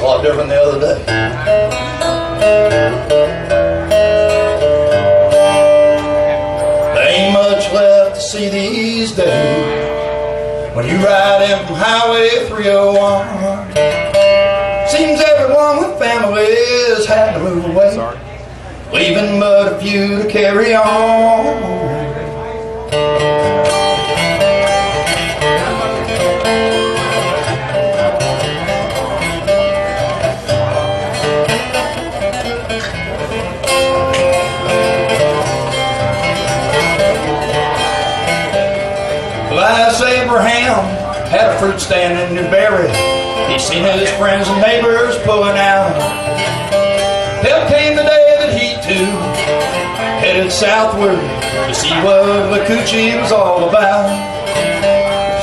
a lot different than the other day. There ain't much left to see these days when you ride in from Highway 301. Seems everyone with families had to move away, leaving but a few to carry on. Last Abraham had a fruit stand in Newberry. He seen his friends and neighbors pulling out. Help came the day that he too headed southward to see what the coochie was all about.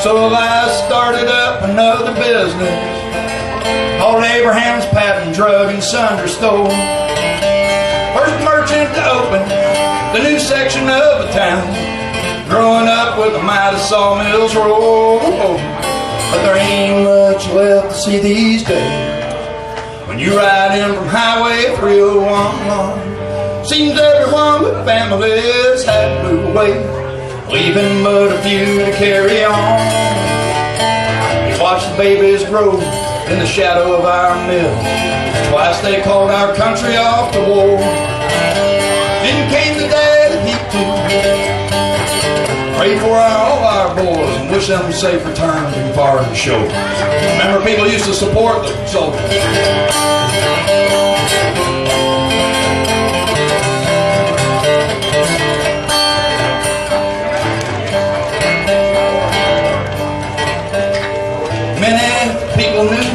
So I started up another business called Abraham's Patent Drug and Sundry Store. First merchant to open the new section of the town. Growing up with the mighty sawmills roll, but there ain't much left to see these days when you ride in from Highway 301. Seems everyone with families had to move away, leaving but a few to carry on. You watch the babies grow in the shadow of our mill. Twice they called our country off to war. Then came the day that he too. Pray for all our boys and wish them safe return from far and shore. Remember, people used to support the soldiers. Many people knew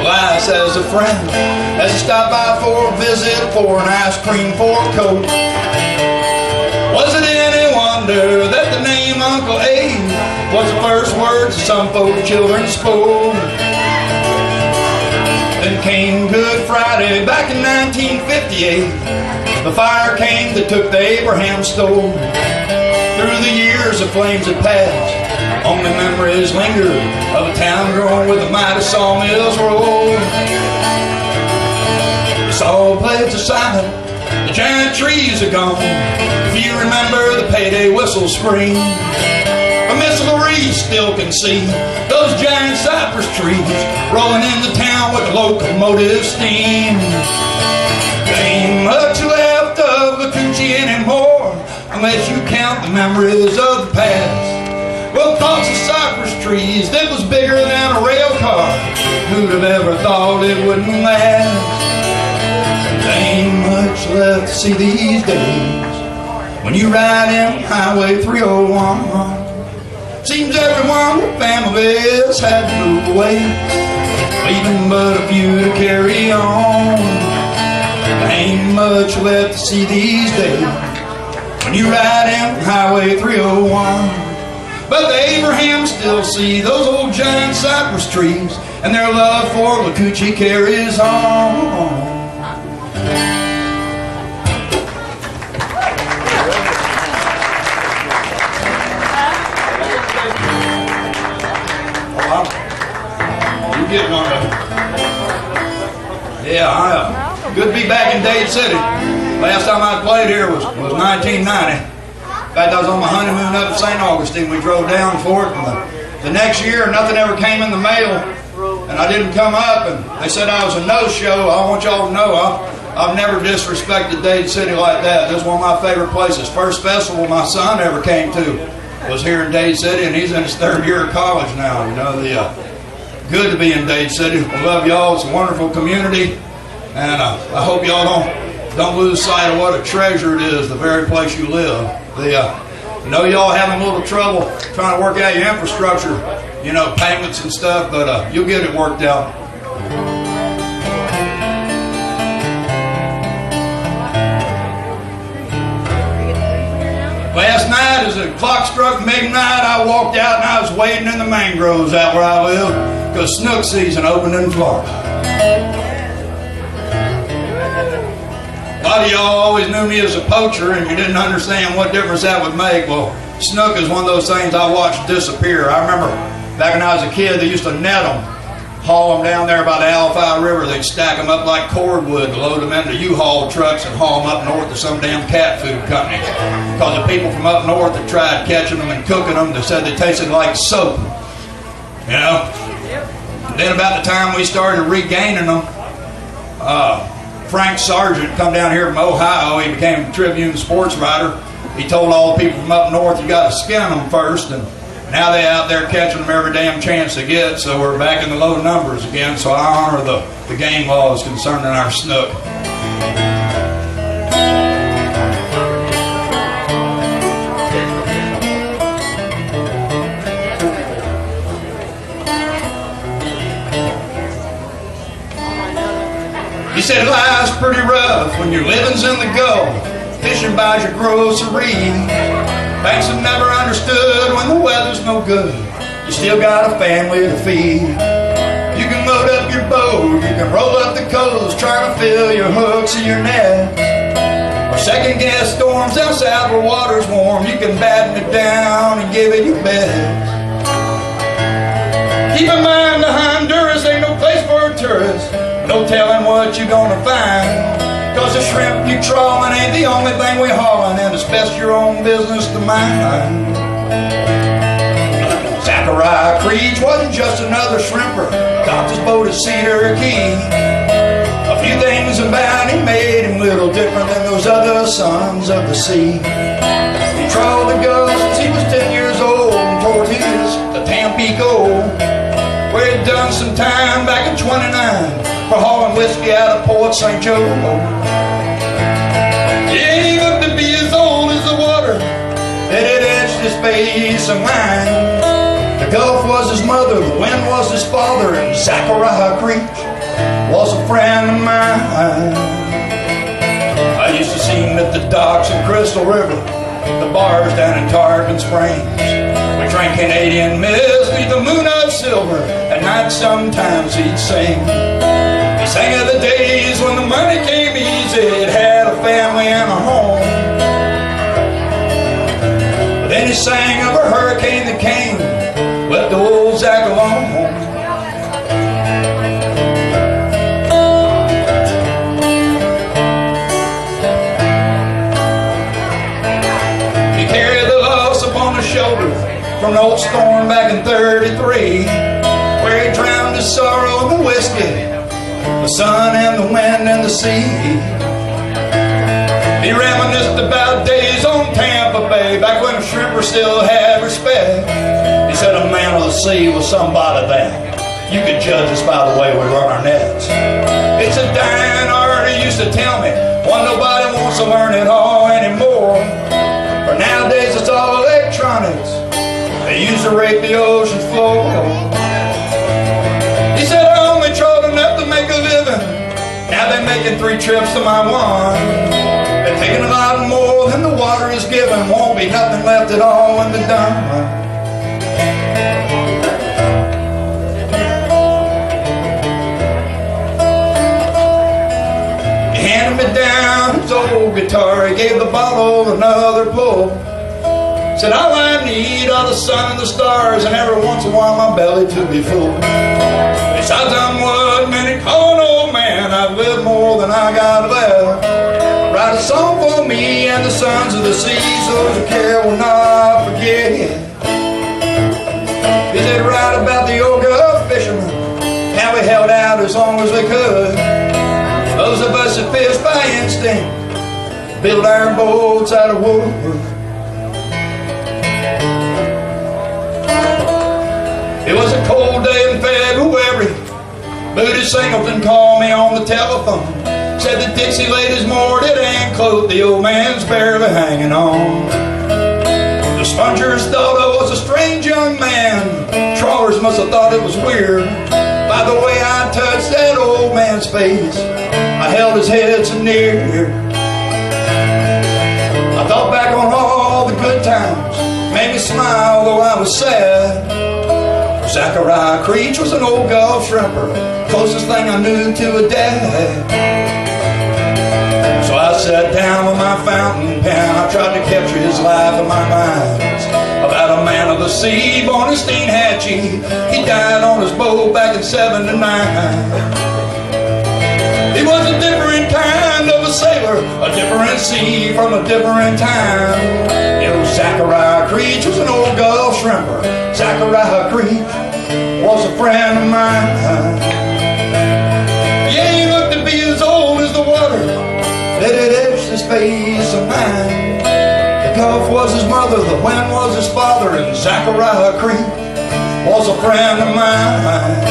Elias as a friend, as he stopped by for a visit, for an ice cream, for a coat. Was it any wonder that the name Uncle Abe was the first words some folk children spoke? Then came Good Friday back in 1958. The fire came that took the Abraham stove. Through the years the flames had passed, only memories linger of a town growing with the mighty sawmills roll. The saw blades are silent, the giant trees are gone. If you remember the payday whistle scream, a Miss Louise still can see those giant cypress trees rolling into town with locomotive steam. There ain't much left of the coochie anymore, unless you count the memories of the past. Well, thoughts of cypress trees that was bigger than a rail car, who'd have ever thought it wouldn't last? There ain't much left to see these days when you ride in Highway 301. Seems everyone with families had to move away, leaving but a few to carry on. There ain't much left to see these days when you ride in Highway 301. But the Abrahams still see those old giant cypress trees, and their love for the coochie carries on. Getting on it. Yeah, good to be back in Dade City. Last time I played here was 1990. In fact, I was on my honeymoon up in St. Augustine. We drove down for it, and the next year nothing ever came in the mail, and I didn't come up, and they said I was a no-show. I want y'all to know I've never disrespected Dade City like that. This is one of my favorite places. First festival my son ever came to was here in Dade City, and he's in his third year of college now. You know, good to be in Dade City. I love y'all. It's a wonderful community, and I hope y'all don't lose sight of what a treasure it is, the very place you live. I know y'all having a little trouble trying to work out your infrastructure, you know, payments and stuff, but you'll get it worked out. Last night, as the clock struck midnight, I walked out and I was waiting in the mangroves out where I live, because snook season opened in Florida. A lot of y'all always knew me as a poacher, and you didn't understand what difference that would make. Well, snook is one of those things I watched disappear. I remember back when I was a kid, they used to net them, haul them down there by the Alphi River. They'd stack them up like cordwood, load them into U-Haul trucks and haul them up north to some damn cat food company. Because the people from up north that tried catching them and cooking them, they said they tasted like soap. You know? Then about the time we started regaining them, Frank Sargent come down here from Ohio. He became a Tribune sports writer. He told all the people from up north, you got to skin them first. And now they out there catching them every damn chance they get. So we're back in the low numbers again. So I honor the game laws concerning our snook. He said life's pretty rough when your living's in the Gulf, fishing buys your grocery. Banks have never understood when the weather's no good. You still got a family to feed. You can load up your boat, you can roll up the coast, trying to fill your hooks and your nets. Or second guess storms down south where water's warm. You can batten it down and give it your best. Keep in mind the Honduras ain't no place for a tourist. No telling what you're gonna find. Cause the shrimp you trawling ain't the only thing we hauling, and it's best your own business to mind. Zachariah Creech wasn't just another shrimper. Docked his boat at Cedar Key. A few things about him made him a little different than those other sons of the sea. He trawled the Gulf since he was 10 years old and toward the Tampico, where he'd done some time back in 29 for hauling whiskey out of Port St. Joe. Yeah, he looked to be as old as the water that had etched his face and line. The Gulf was his mother, the wind was his father, and Zachariah Creech was a friend of mine. I used to see him at the docks in Crystal River, the bars down in Tarpon Springs. We drank Canadian mist beneath the moon of silver. At night sometimes he'd sing. He sang of the days when the money came easy, it had a family and a home. But then he sang of a hurricane that came, left old Zach alone. He carried the loss upon his shoulder from an old storm back in 33, where he drowned his sorrow in the whiskey, the sun and the wind and the sea. He reminisced about days on Tampa Bay, back when the shrimper still had respect. He said a man of the sea was somebody that you could judge us by the way we run our nets. It's a dying art, he used to tell me, one nobody wants to learn it all anymore. For nowadays it's all electronics, they use to rake the ocean's floor. He said I only trawled enough to make a living, now they're making 3 trips to my one. They're taking a lot more than the water is given, won't be nothing left at all when they're done. He handed me down his old guitar, he gave the bottle another pull. Said all I need are the sun and the stars, and every once in a while my belly to be full. Besides I'm what many call an old man, I've lived more than I got left. Write a song for me and the sons of the sea, so the care will not forget. He said write about the old Gulf fishermen, how we held out as long as we could. Those of us that fished by instinct, built our boats out of wood. It was a cold day in February. Booty Singleton called me on the telephone. Said that Dixie ladies moored at Anclote, the old man's barely hanging on. The spongers thought I was a strange young man. Trawlers must have thought it was weird. By the way I touched that old man's face, I held his head so near. I thought back on all the good times, made me smile though I was sad. Zachariah Creech was an old Gulf shrimper, closest thing I knew to a dad. So I sat down with my fountain pen, I tried to capture his life in my mind, about a man of of the sea, born in Steenhatchee. He died on his boat back in '79. He was a different kind of a sailor, a different sea from a different time. You know, Zachariah Creech was an old Gulf shrimper. Zachariah Creech was a friend of mine. Yeah, he looked to be as old as the water that had etched his face of mine. The Gulf was his mother, the wind was his father, and Zachariah Creech was a friend of mine.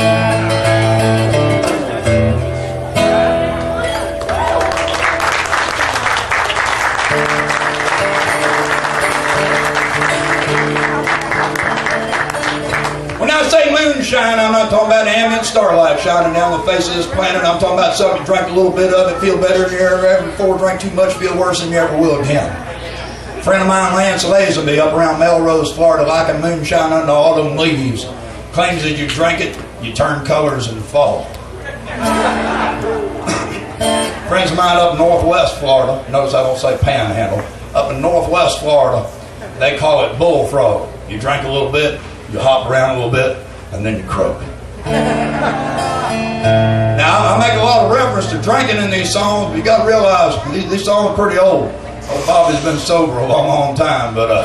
When I say moonshine, I'm not talking about ambient starlight shining down the face of this planet. I'm talking about something you drank a little bit of it, feel better than you ever before, drank too much, feel worse than you ever will again. A friend of mine, Lance Lazenby, up around Melrose, Florida, liking moonshine under autumn leaves, claims that you drink it, you turn colors and fall. Friends of mine up in Northwest Florida, notice I don't say panhandle, up in Northwest Florida, they call it bullfrog. You drink a little bit, you hop around a little bit, and then you croak. Now, I make a lot of reference to drinking in these songs, but you got to realize these songs are pretty old. Old Bobby's been sober a long, long time, but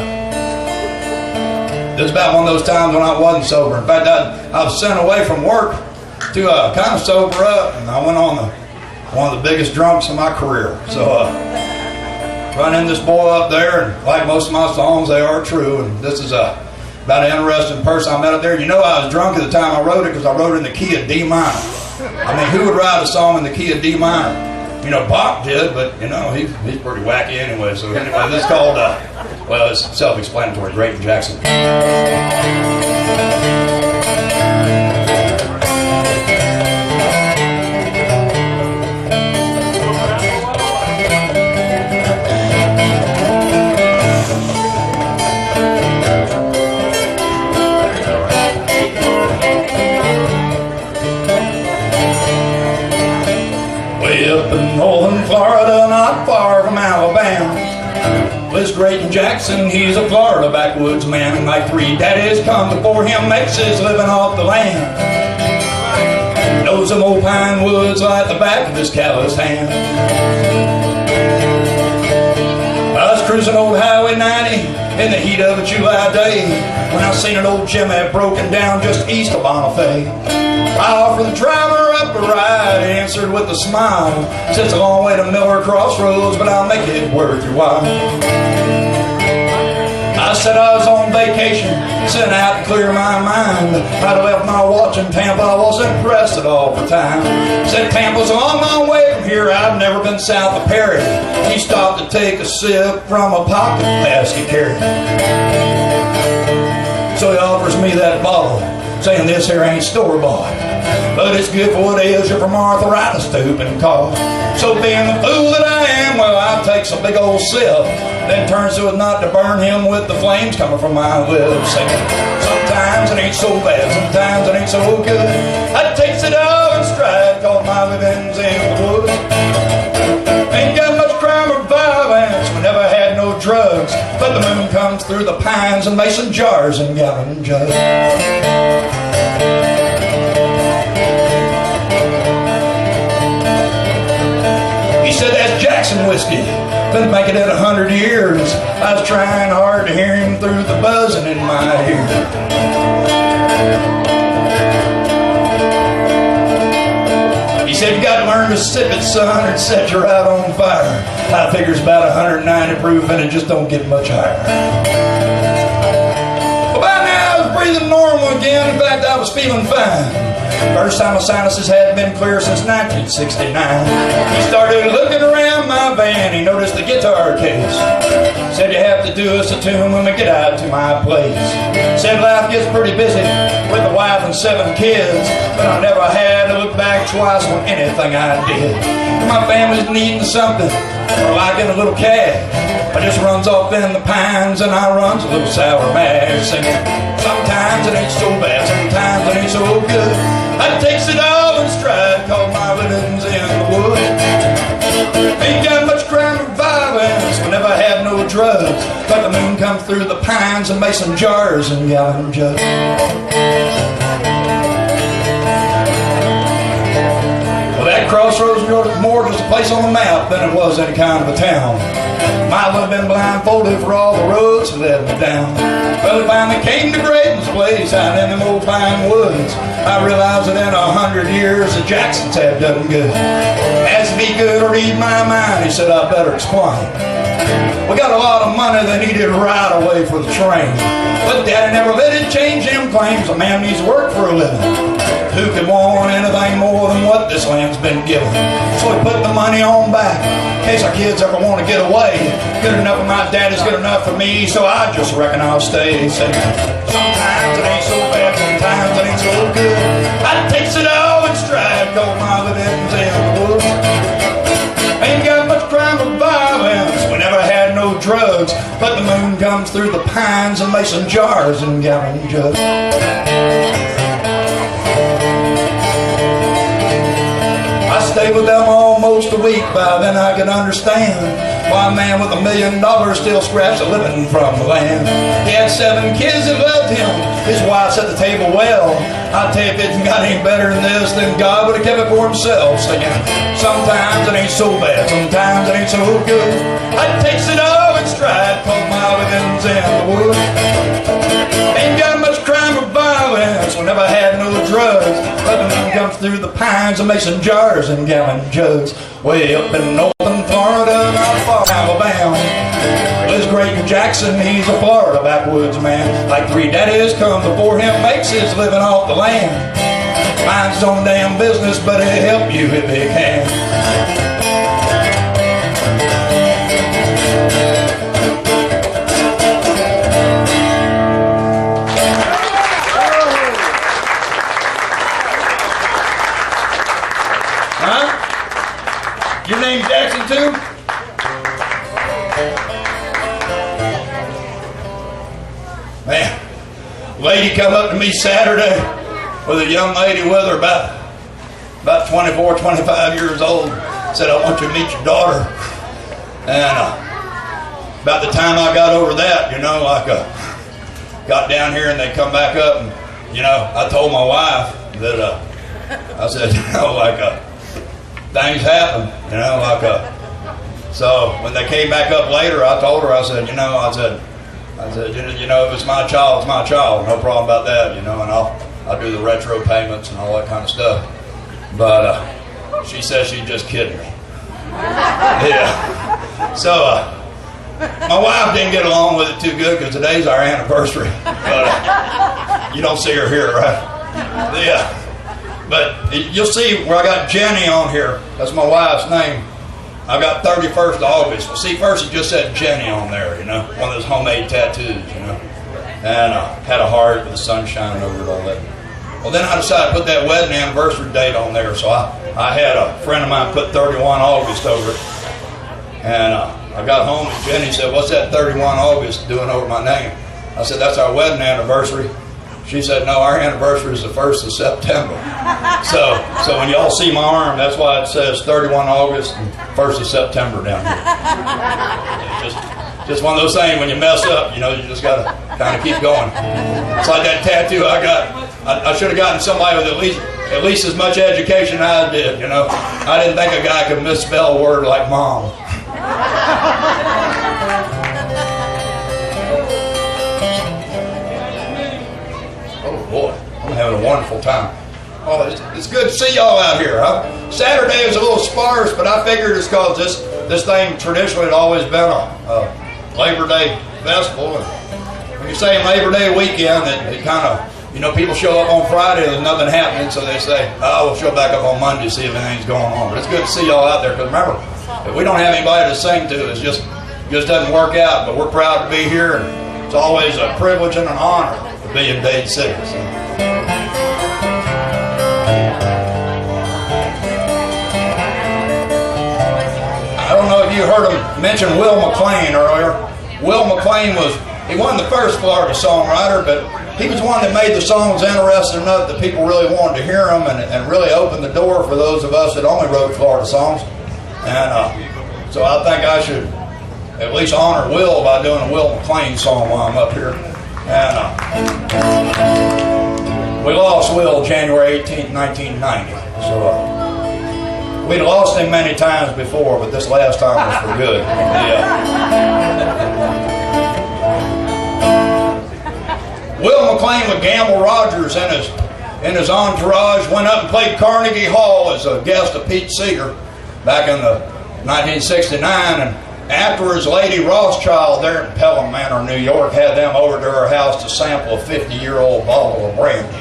this is about one of those times when I wasn't sober. In fact, I was sent away from work to kind of sober up, and I went on one of the biggest drunks of my career. So, running this boy up there, and like most of my songs, they are true, and this is about an interesting person I met up there. You know, I was drunk at the time I wrote it because I wrote it in the key of D minor. I mean, who would write a song in the key of D minor? You know, Bach did, but, you know, he's pretty wacky anyway. So anyway, this is called, well, it's self-explanatory, Drayton Jackson. Up in northern Florida, not far from Alabama, lives Drayton Jackson. He's a Florida backwoods man. Like 3 daddies come before him, makes his living off the land. Knows them old pine woods like the back of his calloused hand. I was cruising old Highway 90 in the heat of a July day when I seen an old Chevy broken down just east of Bonifay. I offered the driver up a ride, he answered with a smile. Said it's a long way to Miller Crossroads, but I'll make it worth your while. I said I was on vacation, sent out to clear my mind. I'd left my watch in Tampa, I wasn't pressed at all for time. Said Tampa's a long, long way from here, I've never been south of Perry. He stopped to take a sip from a pocket flask he carried. So he offers me that bottle, saying this here ain't store-bought, but it's good for what it is. You're from arthritis to whooping cough. So being the fool that I am, well, I takes a big old sip, then turns to it not to burn him with the flames coming from my lips, singing, sometimes it ain't so bad, sometimes it ain't so good. I takes it all in stride, cause my living's in the woods. Ain't got much crime or violence, we never had no drugs, but the moon comes through the pines and mason jars and gallon jugs. He said that's Jackson whiskey, been making it 100 years. I was trying hard to hear him through the buzzing in my ear. He said you got to learn to sip it, son, or it set you right on fire. I figure it's about 190 proof and it just don't get much higher. Well, by now I was breathing normal again. In fact, I was feeling fine. First time my sinuses hadn't been clear since 1969. He started looking around my van, he noticed the guitar case. Said you have to do us a tune when we get out to my place. Said life gets pretty busy with a wife and 7 kids, but I never had to look back twice on anything I did. My family's needing something, or liking a little cash. I just runs off in the pines and I runs a little sour mash, singing, sometimes it ain't so bad, sometimes it ain't so good. I takes it all in stride, cause my living's in the woods. Ain't got much crime or violence, we never had had no drugs, but the moon comes through the pines and mason jars and gallon jugs. Well, that crossroads more just a place on the map than it was any kind of a town. Might have been blindfolded for all the roads that led me down. Well, we finally came to Graydon's place out in them old pine woods. I realized that in 100 years the Jacksons had done good. Asked if he could read my mind, he said I better explain. We got a lot of money that needed right away for the train, but Daddy never let it change them claims. A man needs to work for a living. Who could want anything more than what this land's been given? So we put the money on back in case our kids ever want to get away. Good enough for my daddy's good enough for me, so I just reckon I'll stay. Say, sometimes it ain't so bad, sometimes it ain't so good. I takes it all in stride, cause my living's in the woods. Ain't got much crime or violence, we never had no drugs, but the moon comes through the pines and mason jars and gallon jugs. I stayed with them almost a week. By then I could understand why a man with $1 million still scraps a living from the land. He had 7 kids that loved him. His wife set the table well. I tell you, if it got any better than this, then God would have kept it for himself. Singing, sometimes it ain't so bad, sometimes it ain't so good. I takes it all in stride, cause my living's in the woods. Ain't got much crime or violence, we never had no drugs, but the moon comes through the pines and mason jars and gallon jugs. Way up in northern Florida, not far Alabama. This Grayton Jackson, he's a Florida backwoods man. Like 3 daddies come before him, makes his living off the land. Minds his own damn business, but he'll help you if he can. Your name's Jackson too? Man, lady come up to me Saturday with a young lady with her about 24, 25 years old. Said, I want you to meet your daughter. And about the time I got over that, got down here and they come back up and, I told my wife that, I said, things happen, so when they came back up later, I told her, I said, if it's my child, it's my child. No problem about that, and I'll do the retro payments and all that kind of stuff. But she says she's just kidding me. Yeah. So my wife didn't get along with it too good because today's our anniversary. But you don't see her here, right? Yeah. But you'll see where I got Jenny on here. That's my wife's name. I got 31st of August. Well, see, first it just said Jenny on there, one of those homemade tattoos, and had a heart with the sunshine over it, all that. Well, then I decided to put that wedding anniversary date on there, so I had a friend of mine put 31 August over it. And I got home and Jenny said, what's that 31 August doing over my name? I said, that's our wedding anniversary. She said, no, our anniversary is the 1st of September. So when y'all see my arm, that's why it says 31 August and 1st of September down here. Just one of those things, when you mess up, you just got to kind of keep going. It's like that tattoo I got. I should have gotten somebody with at least as much education I did, I didn't think a guy could misspell a word like mom. Boy, I'm having a wonderful time. Oh, it's good to see y'all out here. Saturday was a little sparse, but I figured it's because this thing traditionally had always been a Labor Day festival. And when you say Labor Day weekend, it kind of, people show up on Friday and there's nothing happening, so they say, we'll show back up on Monday to see if anything's going on. But it's good to see y'all out there, because remember, if we don't have anybody to sing to, it just doesn't work out. But we're proud to be here, and it's always a privilege and an honor to be in Dade City. So. I don't know if you heard him mention Will McLean earlier. Will McLean he wasn't the first Florida songwriter, but he was one that made the songs interesting enough that people really wanted to hear them, and really opened the door for those of us that only wrote Florida songs. And so I think I should at least honor Will by doing a Will McLean song while I'm up here. And we lost Will January 18th, 1990. So we'd lost him many times before, but this last time was for good. Yeah. Will McLean with Gamble Rogers and his entourage went up and played Carnegie Hall as a guest of Pete Seeger back in the 1969, and afterwards Lady Rothschild there in Pelham Manor, New York, had them over to her house to sample a 50-year-old bottle of brandy.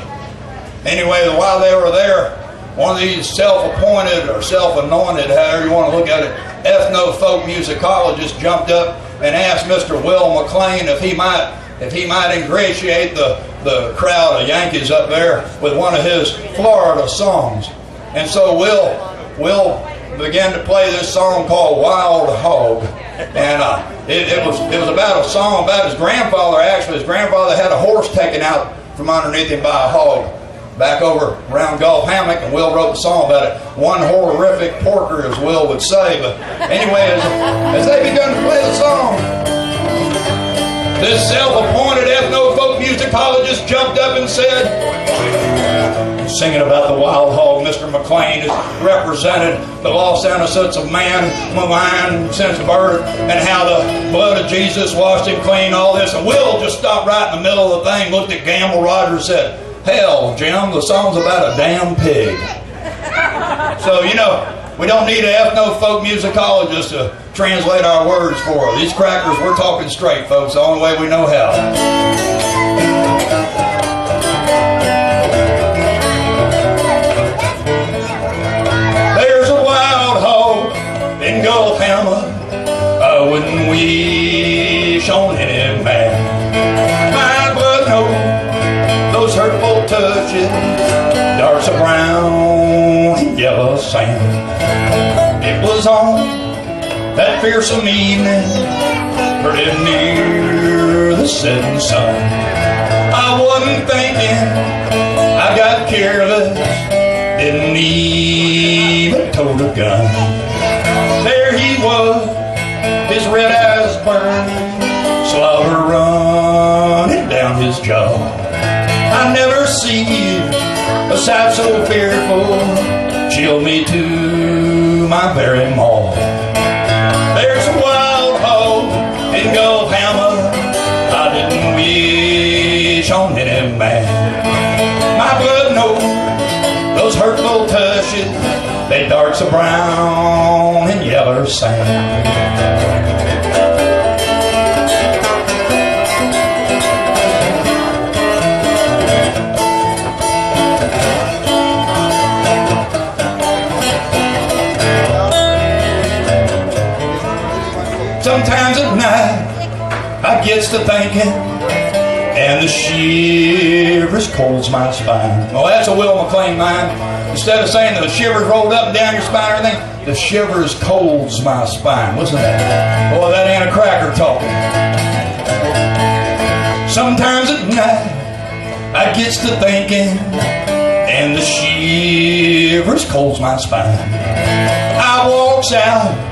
Anyway, while they were there, one of these self-appointed or self-anointed, however you want to look at it, ethno-folk musicologists jumped up and asked Mr. Will McLean if he might ingratiate the crowd of Yankees up there with one of his Florida songs. And so Will began to play this song called Wild Hog. And it was about a song about his grandfather. Actually, his grandfather had a horse taken out from underneath him by a hog back over around Gulf Hammock, and Will wrote the song about it. One horrific porker, as Will would say. But anyway, as they began to play the song, this self-appointed ethno-folk musicologist jumped up and said, singing about the wild hog, Mr. McLean has represented the lost innocence of man, malign since birth, and how the blood of Jesus washed him clean, all this. And Will just stopped right in the middle of the thing, looked at Gamble Rogers and said, hell, Jim, the song's about a damn pig. So, you know, we don't need an ethno-folk musicologist to translate our words for us. These crackers, we're talking straight, folks, the only way we know how. There's a wild hog in Gulf Hammock I wouldn't wish on any man. My blood knows those hurtful touches, darts of brown and yellow sand. It was on that fearsome evening, pretty near the setting sun. I wasn't thinking, I got careless, didn't even tote a gun. There he was, his red eyes burned, slaughter running down his jaw. I never seen a sight so fearful, chilled me to my very maw. There's a wild hog in Gulf Hammock I didn't wish on any man. My blood knows those hurtful touches, they darts of brown and yellow sand. Sometimes at night I gets to thinking, and the shivers colds my spine. Well, that's a Will McLean line. Instead of saying the shivers rolled up and down your spine or anything, the shivers colds my spine. Listen to that. Boy, that ain't a cracker talking. Sometimes at night I gets to thinking, and the shivers colds my spine. I walks out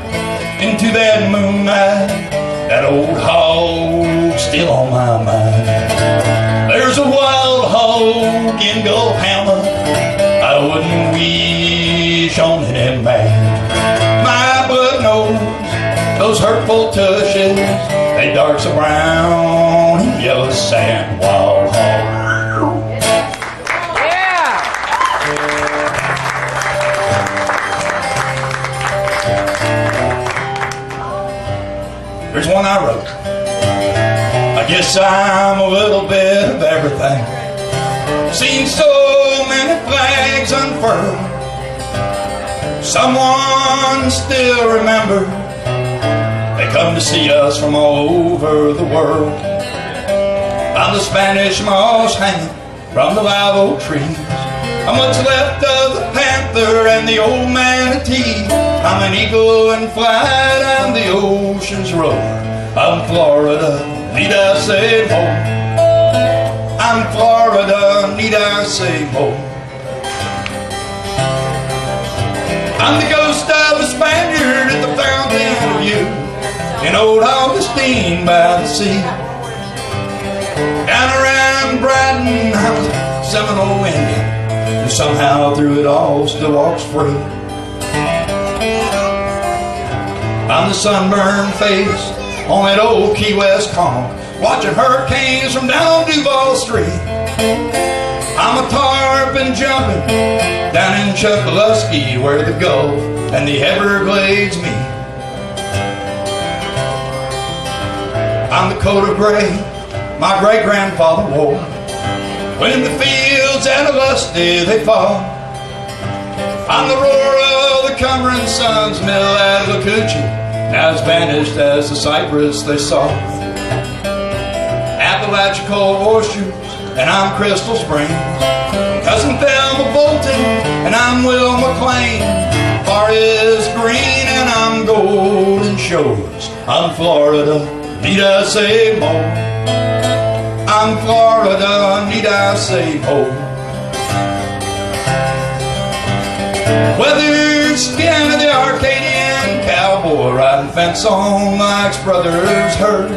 into that moonlight, that old hog still on my mind. There's a wild hog in Gulf Hammock I wouldn't wish on any man. My blood knows those hurtful touches, they darts of brown and yellow sand. Wild hog. Here's one I wrote. I guess I'm a little bit of everything. Seen so many flags unfurled. Someone still remembers. They come to see us from all over the world. Found the Spanish moss hanging from the live oak trees. How much left of the panther and the old manatee? I'm an eagle in flight down the ocean's road. I'm Florida, need I say more? I'm Florida, need I say more? I'm the ghost of a Spaniard at the fountain of youth, in in old Augustine by the sea. Down around Brighton, I was a Seminole Indian who somehow through it all still walks free. I'm the sunburned face on that old Key West calm, watching hurricanes from down Duval Street. I'm a tarpon jumping down in Chuckaluskee where the Gulf and the Everglades meet. I'm the coat of gray my great-grandfather wore when the fields at Lusty they fall. I'm the roar of the Cumberland Sun's mill at Lacoochee, now as vanished as the cypress they saw. Apalachicola horseshoes, and I'm Crystal Springs. Cousin Thelma Bolton, and I'm Will McLean. Forest green, and I'm Golden Shores. I'm Florida, need I say more? I'm Florida, need I say more? Whether it's skin of the Arcadian cowboy riding fence on Mike's brother's herd,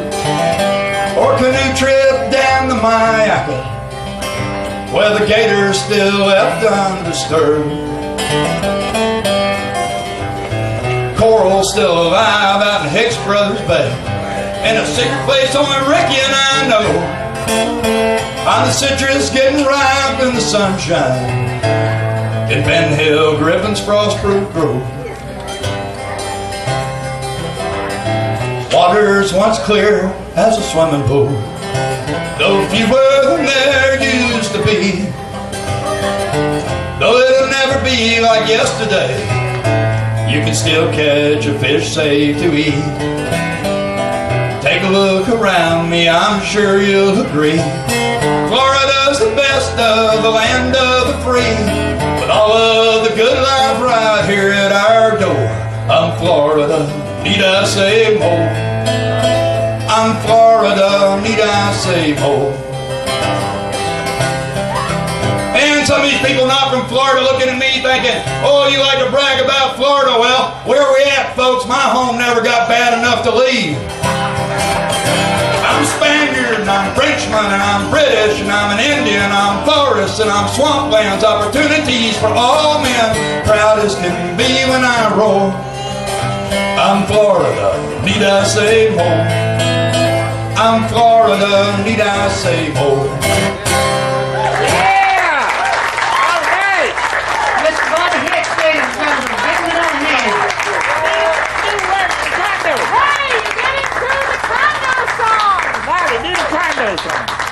or canoe trip down the Mayaka where the gators still left undisturbed, coral still alive out in Hicks Brothers Bay, in a secret place only Ricky and I know. I'm the citrus getting ripe in the sunshine in Ben Hill Griffin's frost-proof grove. Water's once clear as a swimming pool, though fewer than there used to be. Though it'll never be like yesterday, you can still catch a fish safe to eat. Take a look around me, I'm sure you'll agree. Florida's the best of the land of the free, with all of the good life right here at our door. I'm Florida, need I say more? I'm Florida, need I say more? And some of these people not from Florida looking at me thinking, oh, you like to brag about Florida. Well, where are we at, folks? My home never got bad enough to leave. I'm Spaniard, and I'm Frenchman, and I'm British, and I'm an Indian, I'm forest, and I'm swamplands. Opportunities for all men, proud as can be when I roar. I'm Florida, need I say more? I'm Florida, need I say more? Yeah! All right! Mr. Bobby Hicks, ladies and gentlemen, giving it on hand. Hey, you get into the condo song! Marty, do the condo song.